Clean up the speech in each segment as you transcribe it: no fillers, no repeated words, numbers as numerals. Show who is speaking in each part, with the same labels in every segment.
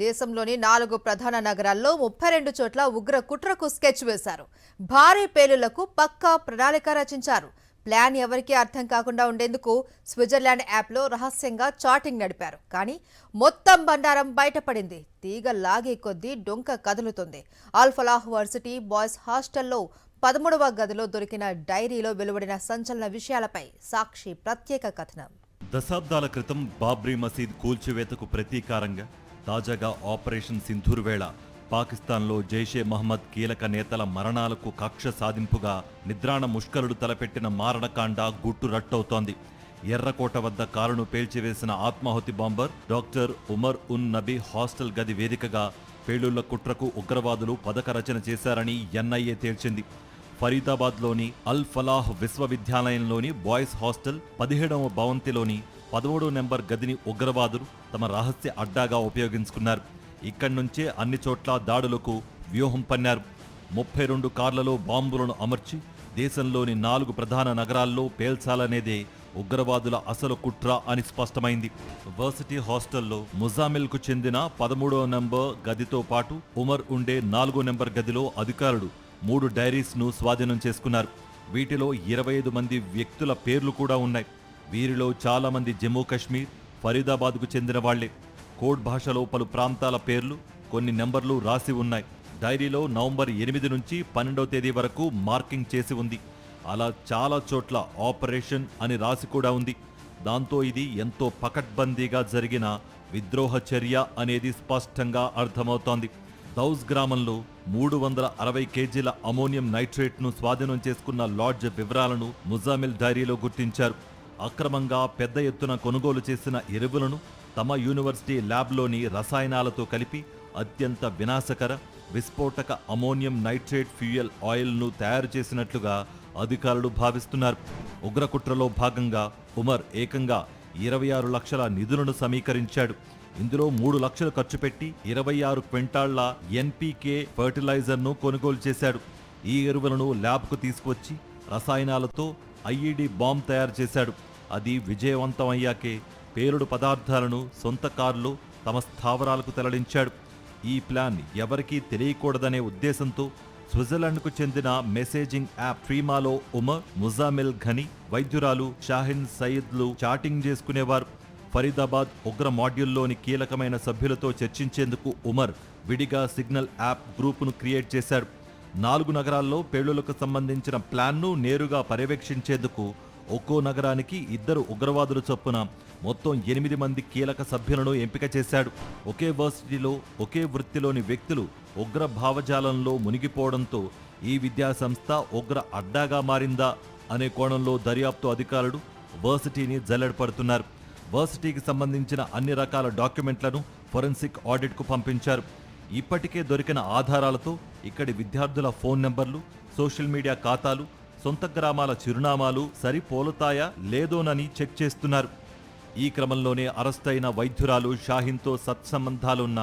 Speaker 1: దేశంలోని 4 ప్రధాన నగరాల్లో 32 చోట్ల ఉగ్ర కుట్రకు స్కెచ్ వేశారు. భారీ పేలుళ్లకు పక్కా ప్రణాళిక రచించారు. ప్లాన్ ఎవరికీ అర్థం కాకుండా ఉండేందుకు స్విట్జర్లాండ్ యాప్లో రహస్యంగా చాటింగ్ నడిపారు. కానీ మొత్తం బండారం బయటపడింది. తీగ లాగే కొద్దీ డొంక కదులుతుంది. అల్ ఫలాహ్ వర్సిటీ బాయ్స్ హాస్టల్లో 13వ గదిలో దొరికిన డైరీలో వెలువడిన సంచలన విషయాలపై సాక్షి ప్రత్యేక కథనం.
Speaker 2: దశాబ్దాల క్రితం బాబ్రీ మసీద్ కూల్చివేతకు ప్రతీకారంగా తాజాగా ఆపరేషన్ సింధూర్ వేళ పాకిస్తాన్లో జైషే మహమ్మద్ కీలక నేతల మరణాలకు కక్ష సాధింపుగా నిద్రాణ ముష్కరుడు తలపెట్టిన మారణకాండ గుట్టు రట్టవుతోంది. ఎర్రకోట వద్ద కారును పేల్చివేసిన ఆత్మాహుతి bomber doctor Umar un Nabi hostel గది వేదికగా పేలుళ్ల కుట్రకు ఉగ్రవాదులు పథక రచన చేశారని ఎన్ఐఏ తేల్చింది. ఫరీదాబాద్లోని అల్ ఫలాహ్ విశ్వవిద్యాలయంలోని బాయ్స్ హాస్టల్ 17వ భవంతిలోని 13 నెంబర్ గదిని ఉగ్రవాదులు తమ రహస్య అడ్డాగా ఉపయోగించుకున్నారు. ఇక్కడి నుంచే అన్ని చోట్ల దాడులకు వ్యూహం పన్నారు. 32 కార్లలో బాంబులను అమర్చి దేశంలోని 4 ప్రధాన నగరాల్లో పేల్చాలనేదే ఉగ్రవాదుల అసలు కుట్ర అని స్పష్టమైంది. వర్సిటీ హాస్టల్లో ముజామిల్కు చెందిన 13వ నెంబర్ గదితో పాటు ఉమర్ ఉండే 4వ నెంబర్ గదిలో అధికారులు 3 డైరీస్ను స్వాధీనం చేసుకున్నారు. వీటిలో 25 మంది వ్యక్తుల పేర్లు కూడా ఉన్నాయి. వీరిలో చాలా మంది జమ్మూ కశ్మీర్, ఫరీదాబాద్కు చెందిన వాళ్లే. కోడ్ భాషలో పలు ప్రాంతాల పేర్లు, కొన్ని నెంబర్లు రాసి ఉన్నాయి. డైరీలో నవంబర్ 8 నుంచి 12వ తేదీ వరకు మార్కింగ్ చేసి ఉంది. అలా చాలా చోట్ల ఆపరేషన్ అని రాసి కూడా ఉంది. దాంతో ఇది ఎంతో పకడ్బందీగా జరిగిన విద్రోహ చర్య అనేది స్పష్టంగా అర్థమవుతోంది. దౌజ్ గ్రామంలో 360 కేజీల అమోనియం నైట్రేట్ను స్వాధీనం చేసుకున్న లాడ్జ్ వివరాలను ముజామిల్ డైరీలో గుర్తించారు. అక్రమంగా పెద్ద ఎత్తున కొనుగోలు చేసిన ఎరువులను తమ యూనివర్సిటీ ల్యాబ్లోని రసాయనాలతో కలిపి అత్యంత వినాశకర విస్ఫోటక అమోనియం నైట్రేట్ ఫ్యూయల్ ఆయిల్ను తయారు చేసినట్లుగా అధికారులు భావిస్తున్నారు. ఉగ్రకుట్రలో భాగంగా ఉమర్ ఏకంగా 26 లక్షల నిధులను సమీకరించాడు. ఇందులో 3 లక్షలు ఖర్చు పెట్టి 26 క్వింటాళ్ల ఎన్పీకే ఫర్టిలైజర్ను కొనుగోలు చేశాడు. ఈ ఎరువులను ల్యాబ్కు తీసుకువచ్చి రసాయనాలతో ఐఈడీ బాంబ్ తయారు చేశాడు. అది విజయవంతమయ్యాకే పేలుడు పదార్థాలను సొంత కారులో తమ స్థావరాలకు తరలించాడు. ఈ ప్లాన్ ఎవరికీ తెలియకూడదనే ఉద్దేశంతో స్విట్జర్లాండ్కు చెందిన మెసేజింగ్ యాప్ ఫ్రీమాలో ఉమర్, ముజామిల్ ఘని, వైద్యురాలు షాహిన్ సయీద్లు చాటింగ్ చేసుకునేవారు. ఫరీదాబాద్ ఉగ్ర మాడ్యూల్లోని కీలకమైన సభ్యులతో చర్చించేందుకు ఉమర్ విడిగా సిగ్నల్ యాప్ గ్రూపును క్రియేట్ చేశాడు. 4 నగరాల్లో పేలుళ్లకు సంబంధించిన ప్లాన్ను నేరుగా పర్యవేక్షించేందుకు ఒక్కో నగరానికి 2 ఉగ్రవాదులు చొప్పున మొత్తం 8 మంది కీలక సభ్యులను ఎంపిక చేశాడు. ఒకే వర్సిటీలో ఒకే వృత్తిలోని వ్యక్తులు ఉగ్ర భావజాలంలో మునిగిపోవడంతో ఈ విద్యాసంస్థ ఉగ్ర అడ్డాగా మారిందా అనే కోణంలో దర్యాప్తు అధికారులు వర్సిటీని జల్లెడపడుతున్నారు. వర్సిటీకి సంబంధించిన అన్ని రకాల డాక్యుమెంట్లను ఫోరెన్సిక్ ఆడిట్కు పంపించారు. ఇప్పటికే దొరికిన ఆధారాలతో ఇక్కడి విద్యార్థుల ఫోన్ నెంబర్లు, సోషల్ మీడియా ఖాతాలు, సొంత గ్రామాల చిరునామాలు సరిపోలుతాయా లేదోనని చెక్ చేస్తున్నారు. ఈ క్రమంలోనే అరెస్టైన వైద్యురాలు షాహిన్తో సత్సంబంధాలున్న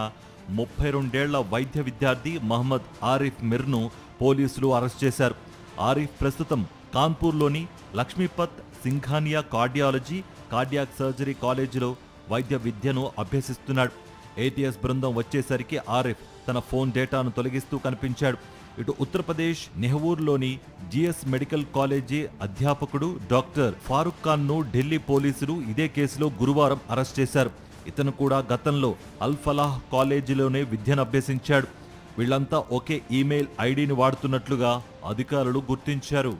Speaker 2: 32 ఏళ్ల వైద్య విద్యార్థి మహమ్మద్ ఆరిఫ్ మిర్ను పోలీసులు అరెస్ట్ చేశారు. ఆరిఫ్ ప్రస్తుతం కాన్పూర్లోని లక్ష్మీపత్ సింఘానియా కార్డియాలజీ, కార్డియాక్ సర్జరీ కాలేజీలో వైద్య విద్యను అభ్యసిస్తున్నాడు. ఏటీఎస్ బృందం వచ్చేసరికి ఆరిఫ్ తన ఫోన్ డేటాను తొలగిస్తూ కనిపించాడు. ఇటు ఉత్తరప్రదేశ్ నెహ్వూర్లోని జిఎస్ మెడికల్ కాలేజీ అధ్యాపకుడు డాక్టర్ ఫారూక్ ఖాన్ను ఢిల్లీ పోలీసులు ఇదే కేసులో గురువారం అరెస్ట్ చేశారు. ఇతను కూడా గతంలో అల్ ఫలాహ్ కాలేజీలోనే విద్యను అభ్యసించాడు. వీళ్లంతా ఒకే ఈమెయిల్ ఐడిని వాడుతున్నట్లుగా అధికారులు గుర్తించారు.